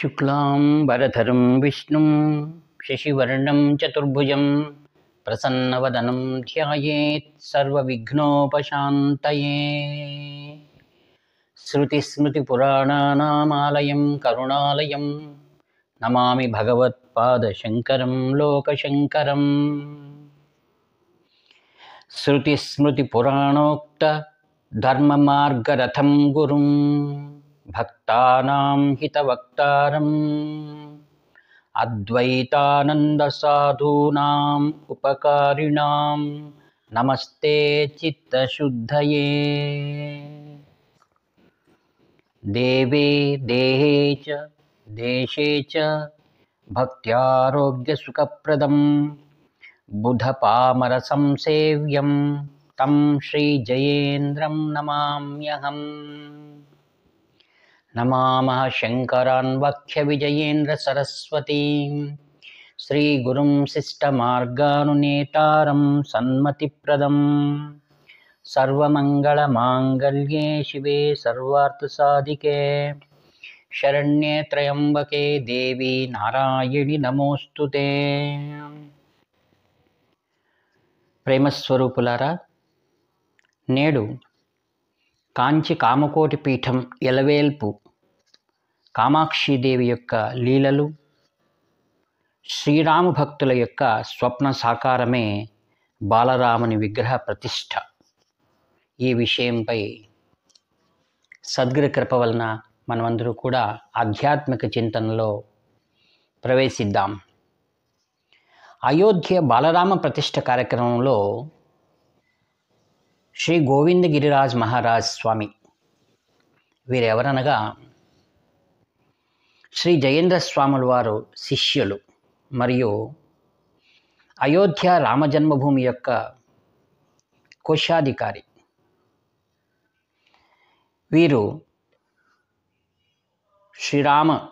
శుక్లాంబరధరం విష్ణుం శశివర్ణం చతుర్భుజం ప్రసన్నవదనం ధ్యాయేత్ సర్వవిఘ్నోపశాంతయే. శృతిస్మృతిపురాణానామాలయం కరుణాలయం నమామి భగవత్పాదశంకరం లోకశంకరం. శృతిస్మృతిపురాణోక్త ధర్మమార్గరథం గురుం భక్తానాం హితవక్తారం అద్వైతానందసాధూనాం ఉపకారిణాం నమస్తే చిత్తశుద్ధయే. దేవే దేహే చ దేశే చ భక్త్యారోగ్యసుఖప్రదం బుధపామర సంసేవ్యం తం శ్రీజయేంద్రం నమామ్యహం. నమామః శంకరాన్ వక్ష్య విజయేంద్ర సరస్వతీం శ్రీగురుం శిష్టమార్గానునేతారం సన్మతిప్రదం. సర్వమంగళమాంగళ్యే శివే సర్వార్థసాధికే శరణ్యే త్రయంబకే దేవి నారాయణి నమోస్తుతే. ప్రేమస్వరూపులారా, నేడు కాంచి కామకోటి పీఠం ఎలవేల్పు కామాక్షీదేవి యొక్క లీలలు, శ్రీరామ భక్తుల యొక్క స్వప్న సాకారమే బాలరాముని విగ్రహ ప్రతిష్ఠ. ఈ విషయంపై సద్గురు కృప వలన మనమందరూ కూడా ఆధ్యాత్మిక చింతనలో ప్రవేశిద్దాం. అయోధ్య బాలరామ ప్రతిష్ఠ కార్యక్రమంలో శ్రీ గోవింద గిరిరాజ్ మహారాజ్ స్వామి వీరెవరనగా శ్రీ జయేంద్ర స్వాముల వారు శిష్యులు మరియు అయోధ్య రామజన్మభూమి యొక్క కోశాధికారి. వీరు శ్రీరామ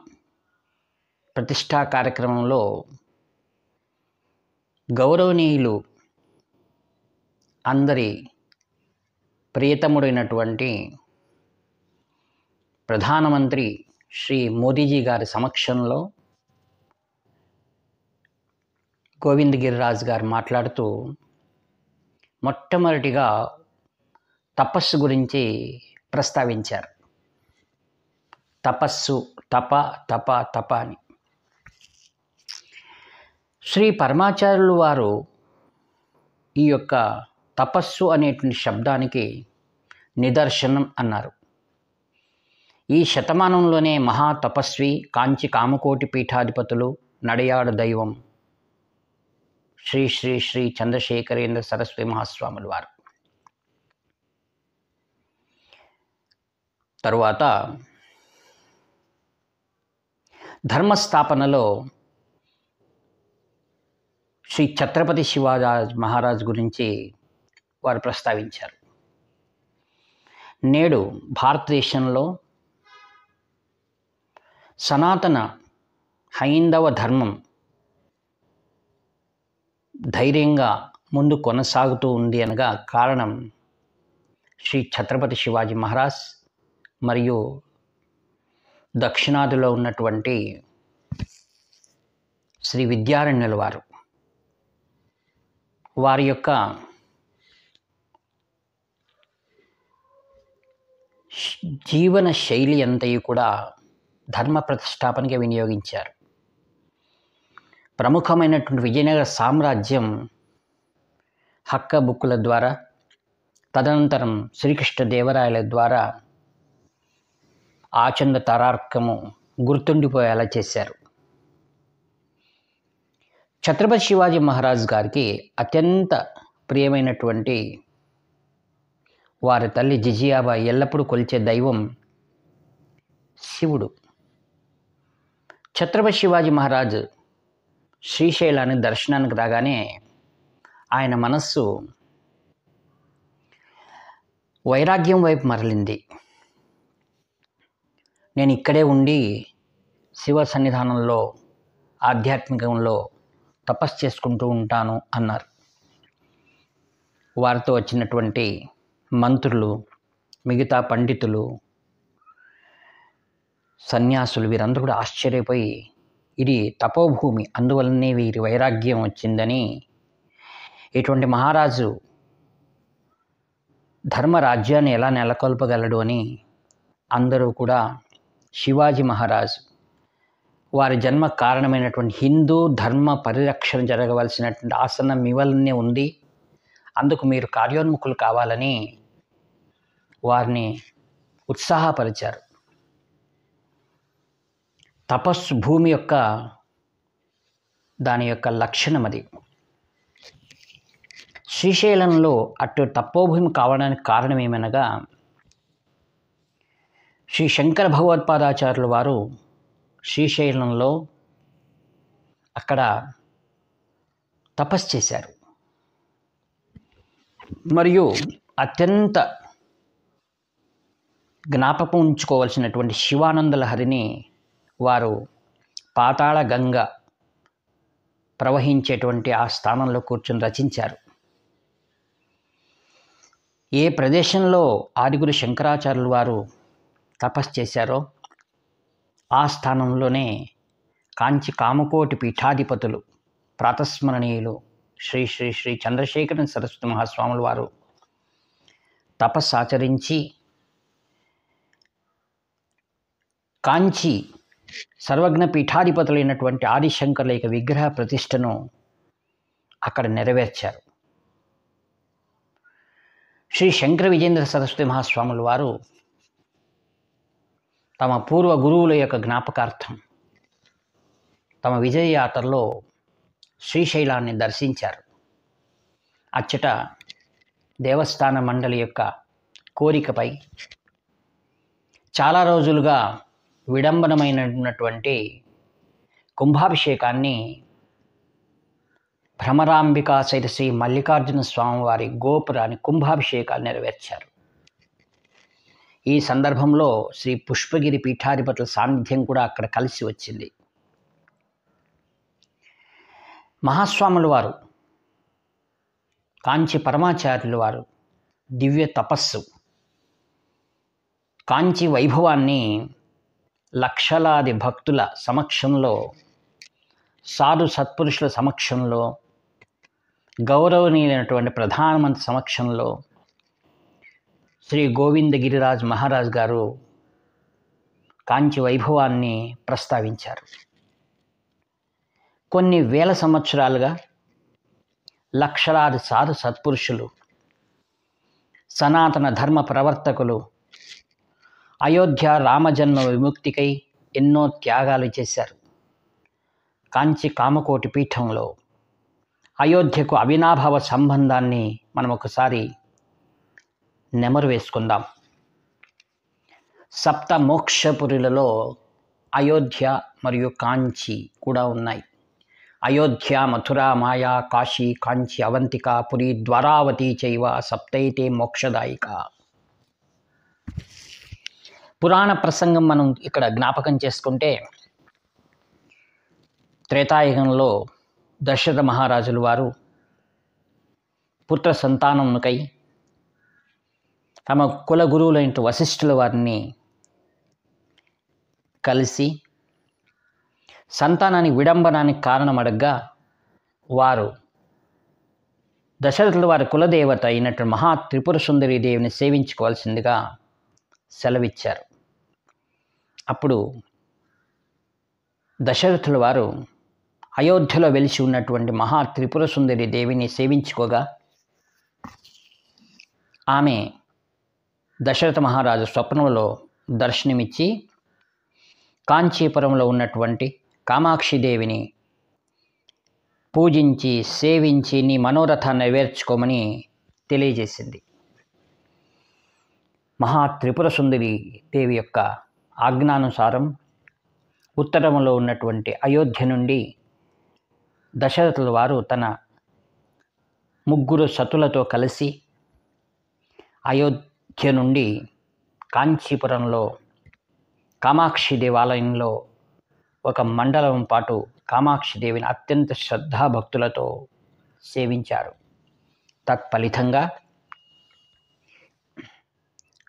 ప్రతిష్ఠా కార్యక్రమంలో గౌరవనీయులు అందరి ప్రియతముడైనటువంటి ప్రధానమంత్రి శ్రీ మోదీజీ గారి సమక్షంలో గోవింద గిరిరాజ్ గారు మాట్లాడుతూ మొట్టమొదటిగా తపస్సు గురించి ప్రస్తావించారు. తపస్సు, తప తప తప అని. శ్రీ పరమాచార్యులు వారు ఈ యొక్క తపస్సు అనేటువంటి శబ్దానికి నిదర్శనం అన్నారు. ఈ శతమానంలోనే మహాతపస్వి కాంచి కామకోటి పీఠాధిపతులు నడయాడు దైవం శ్రీ శ్రీ శ్రీ చంద్రశేఖరేంద్ర సరస్వతి మహాస్వాముల వారు. తరువాత ధర్మస్థాపనలో శ్రీ ఛత్రపతి శివాజీ మహారాజ్ గురించి వారు ప్రస్తావించారు. నేడు భారతదేశంలో సనాతన హైందవ ధర్మం ధైర్యంగా ముందు కొనసాగుతూ ఉంది అనగా కారణం శ్రీ ఛత్రపతి శివాజీ మహారాజ్ మరియు దక్షిణాదిలో ఉన్నటువంటి శ్రీ విద్యారణ్యుల వారు. వారి యొక్క జీవన శైలి అంతయు కూడా ధర్మ ప్రతిష్టాపనకి వినియోగించారు. ప్రముఖమైనటువంటి విజయనగర సామ్రాజ్యం హక్క బుక్కుల ద్వారా, తదనంతరం శ్రీకృష్ణదేవరాయల ద్వారా ఆచంద తారార్కము గుర్తుండిపోయేలా చేశారు. ఛత్రపతి శివాజీ మహారాజ్ గారికి అత్యంత ప్రియమైనటువంటి వారి తల్లి జిజియాబాయి ఎల్లప్పుడూ కొలిచే దైవం శివుడు. ఛత్రపతి శివాజీ మహారాజ్ శ్రీశైలాన్ని దర్శనానికి రాగానే ఆయన మనస్సు వైరాగ్యం వైపు మరలింది. నేను ఇక్కడే ఉండి శివ సన్నిధానంలో ఆధ్యాత్మికంలో తపస్సు చేసుకుంటూ ఉంటాను అన్నారు. వారితో వచ్చినటువంటి మంత్రులు, మిగతా పండితులు సన్యాసులు వీరందరూ కూడా ఆశ్చర్యపోయి ఇది తపోభూమి, అందువల్లనే వీరి వైరాగ్యం వచ్చిందని, ఇటువంటి మహారాజు ధర్మరాజ్యాన్ని ఎలా నెలకొల్పగలడు అని అందరూ కూడా శివాజీ మహారాజు వారి జన్మ కారణమైనటువంటి హిందూ ధర్మ పరిరక్షణ జరగవలసినటువంటి ఆసనం మీ వల్లనే ఉంది, అందుకు మీరు కార్యోన్ముఖులు కావాలని వారిని ఉత్సాహపరిచారు. తపస్సు భూమి యొక్క దాని యొక్క లక్షణం అది. శ్రీశైలంలో అటు తపోభూమి కావడానికి కారణం ఏమనగా, శ్రీ శంకర భగవత్పాదాచార్యుల వారు శ్రీశైలంలో అక్కడ తపస్సు చేశారు. మరియు అత్యంత జ్ఞాపకం ఉంచుకోవాల్సినటువంటి శివానంద లహరిని వారు పాతాళ గంగ ప్రవహించేటువంటి ఆ స్థానంలో కూర్చొని రచించారు. ఏ ప్రదేశంలో ఆదిగురు శంకరాచార్యులు వారు తపస్సు చేశారో ఆ స్థానంలోనే కాంచి కామకోటి పీఠాధిపతులు ప్రాతస్మరణీయులు శ్రీ శ్రీ శ్రీ చంద్రశేఖర సరస్వతి మహాస్వాముల వారు తపస్సు ఆచరించి కాంచి సర్వజ్ఞ పీఠాధిపతులైనటువంటి ఆదిశంకరుల యొక్క విగ్రహ ప్రతిష్టను అక్కడ నెరవేర్చారు. శ్రీ శంకర విజేంద్ర సరస్వతి మహాస్వాముల వారు తమ పూర్వ గురువుల యొక్క జ్ఞాపకార్థం తమ విజయయాత్రలో శ్రీశైలాన్ని దర్శించారు. అచ్చట దేవస్థాన మండలి యొక్క కోరికపై చాలా రోజులుగా విడంబనమైనటువంటి కుంభాభిషేకాన్ని భ్రమరాంబికా సైత శ్రీ మల్లికార్జున స్వామివారి గోపురాన్ని కుంభాభిషేకాలు నెరవేర్చారు. ఈ సందర్భంలో శ్రీ పుష్పగిరి పీఠాధిపతుల సాన్నిధ్యం కూడా అక్కడ కలిసి వచ్చింది. మహాస్వాముల వారు కాంచి పరమాచార్యుల వారు దివ్య తపస్సు కాంచి వైభవాన్ని లక్షలాది భక్తుల సమక్షంలో, సాధు సత్పురుషుల సమక్షంలో, గౌరవనీయులైనటువంటి ప్రధానమంత్రి సమక్షంలో శ్రీ గోవింద గిరిరాజ్ మహారాజ్ గారు కాంచి వైభవాన్ని ప్రస్తావించారు. కొన్ని వేల సంవత్సరాలుగా లక్షలాది సాధు సత్పురుషులు, సనాతన ధర్మ ప్రవర్తకులు అయోధ్య రామజన్మ విముక్తికై ఎన్నో త్యాగాలు చేశారు. కాంచి కామకోటి పీఠంలో అయోధ్యకు అవినాభావ సంబంధాన్ని మనం ఒకసారి నెమరు వేసుకుందాం. సప్త మోక్షపురులలో అయోధ్య మరియు కాంచి కూడా ఉన్నాయి. అయోధ్య, మథుర, మాయా, కాశీ, కాంచి, అవంతిక, పురి, ద్వారావతి చైవ సప్తైతే మోక్షదాయిక. పురాణ ప్రసంగం మనం ఇక్కడ జ్ఞాపకం చేసుకుంటే, త్రేతాయుగంలో దశరథ మహారాజుల వారు పుత్ర సంతానమునకై తమ కుల గురువులైన వశిష్ఠుల వారిని కలిసి సంతానానికి విడంబనానికి కారణమడగ్గా వారు దశరథుల వారి కులదేవత అయినటువంటి మహా త్రిపుర సుందరి దేవిని సేవించుకోవాల్సిందిగా సెలవిచ్చారు. అప్పుడు దశరథుల వారు అయోధ్యలో వెలిసి ఉన్నటువంటి మహా త్రిపుర సుందరి దేవిని సేవించుకోగా ఆమె దశరథ మహారాజు స్వప్నంలో దర్శనమిచ్చి కాంచీపురంలో ఉన్నటువంటి కామాక్షిదేవిని పూజించి సేవించి నీ మనోరథాన్ని నెరవేర్చుకోమని తెలియజేసింది. మహా త్రిపుర సుందరి దేవి యొక్క ఆజ్ఞానుసారం ఉత్తరంలో ఉన్నటువంటి అయోధ్య నుండి దశరథుల వారు తన ముగ్గురు సతులతో కలిసి అయోధ్య నుండి కాంచీపురంలో కామాక్షి దేవాలయంలో ఒక మండలం పాటు కామాక్షిదేవిని అత్యంత శ్రద్ధాభక్తులతో సేవించారు. తత్ఫలితంగా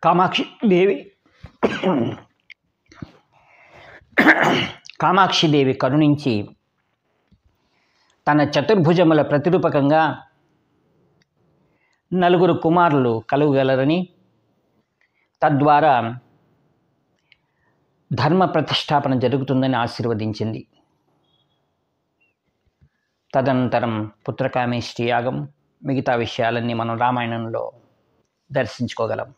కామాక్షి దేవి కామాక్షిదేవి కరుణించి తన చతుర్భుజముల ప్రతిరూపకంగా నలుగురు కుమారులు కలుగలరని, తద్వారా ధర్మ ప్రతిష్టాపన జరుగుతుందని ఆశీర్వదించింది. తదనంతరం పుత్రకామేష్టి యాగం, మిగతా విషయాలన్నీ మనం రామాయణంలో దర్శించుకోగలం.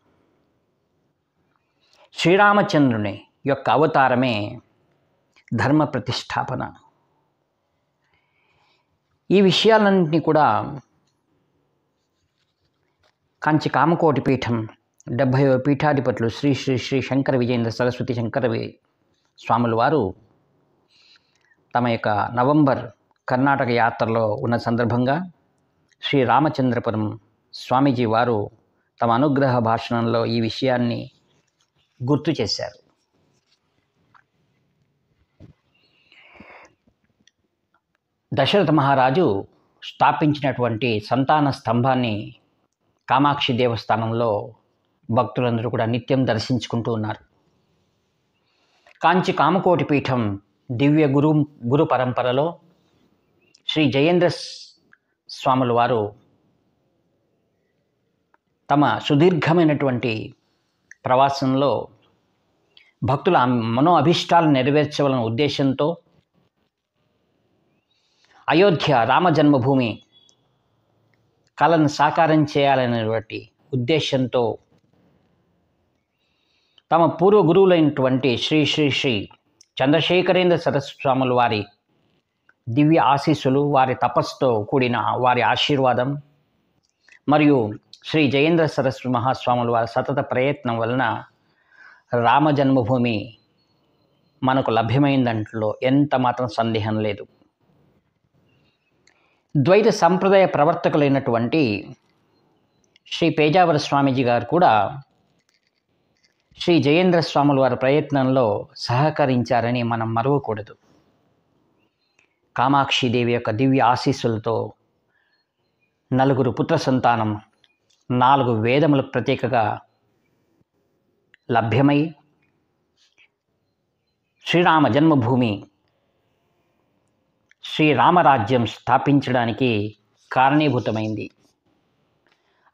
శ్రీరామచంద్రుని యొక్క అవతారమే ధర్మ ప్రతిష్టాపన. ఈ విషయాలన్నింటినీ కూడా కాంచి కామకోటి పీఠం 70వ పీఠాధిపతులు శ్రీ శ్రీ శ్రీ శంకర విజయేంద్ర సరస్వతి శంకర స్వాముల వారు తమ యొక్క నవంబర్ కర్ణాటక యాత్రలో ఉన్న సందర్భంగా శ్రీ రామచంద్రపురం స్వామీజీ వారు తమ అనుగ్రహ భాషణంలో ఈ విషయాన్ని గుర్తు చేశారు. దశరథ మహారాజు స్థాపించినటువంటి సంతాన స్తంభాన్ని కామాక్షి దేవస్థానంలో భక్తులందరూ కూడా నిత్యం దర్శించుకుంటూ ఉన్నారు. కాంచి కామకోటి పీఠం దివ్య గురు పరంపరలో శ్రీ జయేంద్ర స్వాముల వారు తమ సుదీర్ఘమైనటువంటి ప్రవాసంలో భక్తుల మనో అభిష్టాలను నెరవేర్చవలన ఉద్దేశంతో అయోధ్య రామ జన్మభూమి కళను సాకారం చేయాలనేటువంటి ఉద్దేశంతో తమ పూర్వ గురువులైనటువంటి శ్రీ శ్రీ శ్రీ చంద్రశేఖరేంద్ర సరస్వతి స్వాముల వారి దివ్య ఆశీస్సులు, వారి తపస్సుతో కూడిన వారి ఆశీర్వాదం మరియు శ్రీ జయేంద్ర సరస్వతి మహాస్వాముల వారి సతత ప్రయత్నం వలన రామ జన్మభూమి మనకు లభ్యమైందంట్లో ఎంత మాత్రం సందేహం లేదు. ద్వైత సంప్రదాయ ప్రవర్తకులైనటువంటి శ్రీ పేజావర స్వామీజీ గారు కూడా శ్రీ జయేంద్ర స్వాముల వారి ప్రయత్నంలో సహకరించారని మనం మరవకూడదు. కామాక్షిదేవి యొక్క దివ్య ఆశీస్సులతో 4 పుత్ర సంతానం 4 వేదములకు ప్రత్యేకగా లభ్యమై శ్రీరామ జన్మభూమి శ్రీరామరాజ్యం స్థాపించడానికి కారణీభూతమైంది.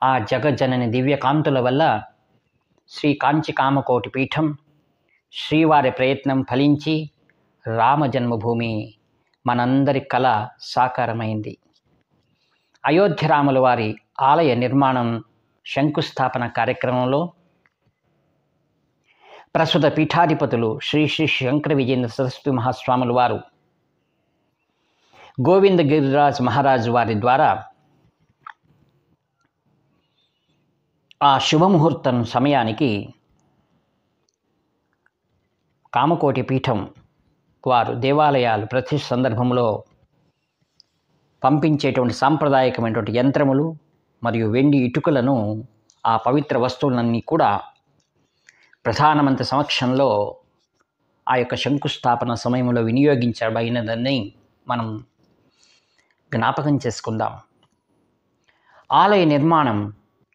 ఆ జగజ్జనని దివ్యకాంతుల వల్ల శ్రీ కాంచి కామకోటి పీఠం శ్రీవారి ప్రయత్నం ఫలించి రామ జన్మభూమి మనందరి కళ సాకారమైంది. అయోధ్య రాముల వారి ఆలయ నిర్మాణం శంకుస్థాపన కార్యక్రమంలో ప్రస్తుత పీఠాధిపతులు శ్రీ శ్రీ శంకర విజయేంద్ర సరస్వతి మహాస్వాముల వారు గోవింద గిరిరాజ్ మహారాజు వారి ద్వారా ఆ శుభముహూర్తం సమయానికి కామకోటి పీఠం వారు దేవాలయాలు ప్రతి సందర్భంలో పంపించేటువంటి సాంప్రదాయకమైనటువంటి యంత్రములు మరియు వెండి ఇటుకలను, ఆ పవిత్ర వస్తువులన్నీ కూడా ప్రధానమంత్రి సమక్షంలో ఆ యొక్క శంకుస్థాపన సమయంలో వినియోగించబడినదని మనం జ్ఞాపకం చేసుకుందాం. ఆలయ నిర్మాణం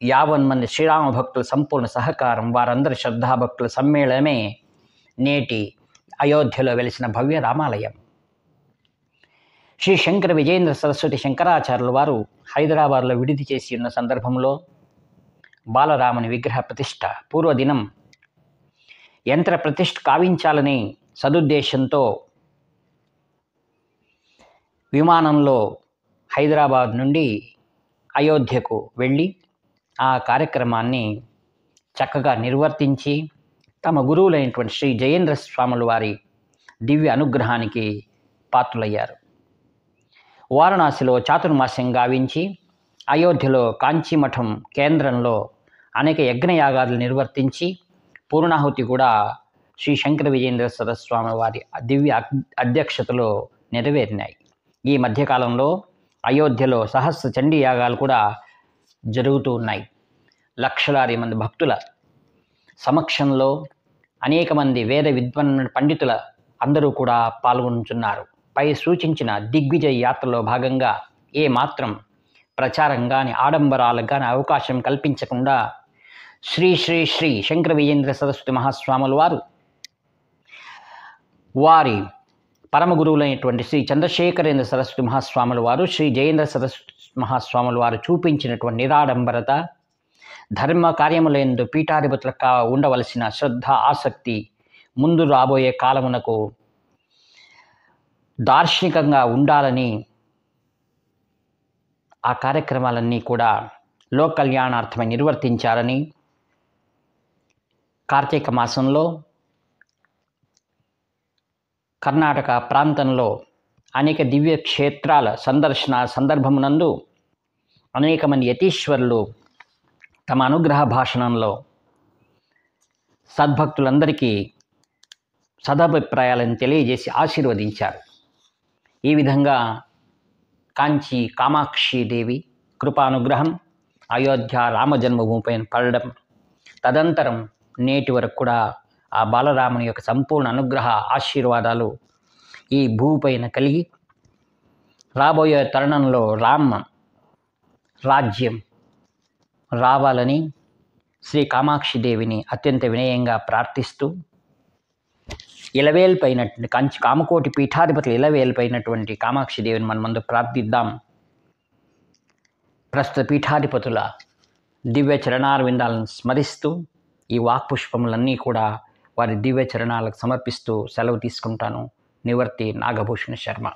50 మంది శ్రీరామ భక్తుల సంపూర్ణ సహకారం, వారందరి శ్రద్ధాభక్తుల సమ్మేళనమే నేటి అయోధ్యలో వెలిసిన భవ్య రామాలయం. శ్రీ శంకర విజయేంద్ర సరస్వతి శంకరాచార్యుల వారు హైదరాబాద్లో విడిది చేసి ఉన్న సందర్భంలో బాలరాముని విగ్రహ ప్రతిష్ఠ పూర్వదినం యంత్ర ప్రతిష్ఠ కావించాలని సదుద్దేశంతో విమానంలో హైదరాబాద్ నుండి అయోధ్యకు వెళ్ళి ఆ కార్యక్రమాన్ని చక్కగా నిర్వర్తించి తమ గురువులైనటువంటి శ్రీ జయేంద్ర స్వాముల వారి దివ్య అనుగ్రహానికి పాత్రులయ్యారు. వారణాసిలో చాతుర్మాస్యం గావించి అయోధ్యలో కాంచీమఠం కేంద్రంలో అనేక యజ్ఞయాగాలు నిర్వర్తించి పూర్ణాహుతి కూడా శ్రీ శంకర విజయేంద్ర సరస్వామి వారి దివ్య అధ్యక్షతలో నెరవేరినాయి. ఈ మధ్యకాలంలో అయోధ్యలో సహస్ర చండీ యాగాలు కూడా జరుగుతూ ఉన్నాయి. లక్షలాది మంది భక్తుల సమక్షంలో అనేక మంది వేద విద్వాన్ పండితుల అందరూ కూడా పాల్గొంటున్నారు. పై సూచించిన దిగ్విజయ యాత్రలో భాగంగా ఏ మాత్రం ప్రచారం కానీ ఆడంబరాలకు కానీ అవకాశం కల్పించకుండా శ్రీ శ్రీ శ్రీ శంకర విజయేంద్ర సరస్వతి మహాస్వాముల వారు వారి పరమ గురువులైనటువంటి శ్రీ చంద్రశేఖరేంద్ర సరస్వతి మహాస్వాముల వారు, శ్రీ జయేంద్ర సరస్వతి మహాస్వాముల వారు చూపించినటువంటి నిరాడంబరత, ధర్మ కార్యములందు పీఠాధిపతులకు ఉండవలసిన శ్రద్ధ, ఆసక్తి, ముందు రాబోయే కాలమునకు దార్శనికంగా ఉండాలని ఆ కార్యక్రమాలన్నీ కూడా లోక కళ్యాణార్థమై నిర్వర్తించారని, కార్తీక మాసంలో కర్ణాటక ప్రాంతంలో అనేక దివ్య క్షేత్రాల సందర్శన సందర్భమునందు అనేక మంది యతీశ్వరులు తమ అనుగ్రహ భాషణంలో సద్భక్తులందరికీ సదభిప్రాయాలను తెలియజేసి ఆశీర్వదించారు. ఈ విధంగా కాంచి కామాక్షిదేవి కృపానుగ్రహం అయోధ్య రామజన్మభూమిపై పడడం, తదంతరం నేటి వరకు కూడా ఆ బాలరాముని యొక్క సంపూర్ణ అనుగ్రహ ఆశీర్వాదాలు ఈ భూమిపైన కలిగి రాబోయే తరుణంలో రామ రాజ్యం రావాలని శ్రీ కామాక్షిదేవిని అత్యంత వినయంగా ప్రార్థిస్తూ, ఇలవేల్పైనటువంటి కంచి కామకోటి పీఠాధిపతులు ఇలవేల్పైనటువంటి కామాక్షిదేవిని మన ముందు ప్రార్థిద్దాం. ప్రస్తుత పీఠాధిపతుల దివ్య చరణారవిందాలను స్మరిస్తూ ఈ వాక్పుష్పములన్నీ కూడా వారి దివ్య చరణాలకు సమర్పిస్తూ సెలవు తీసుకుంటాను. నివర్తి నాగభూషణ శర్మ.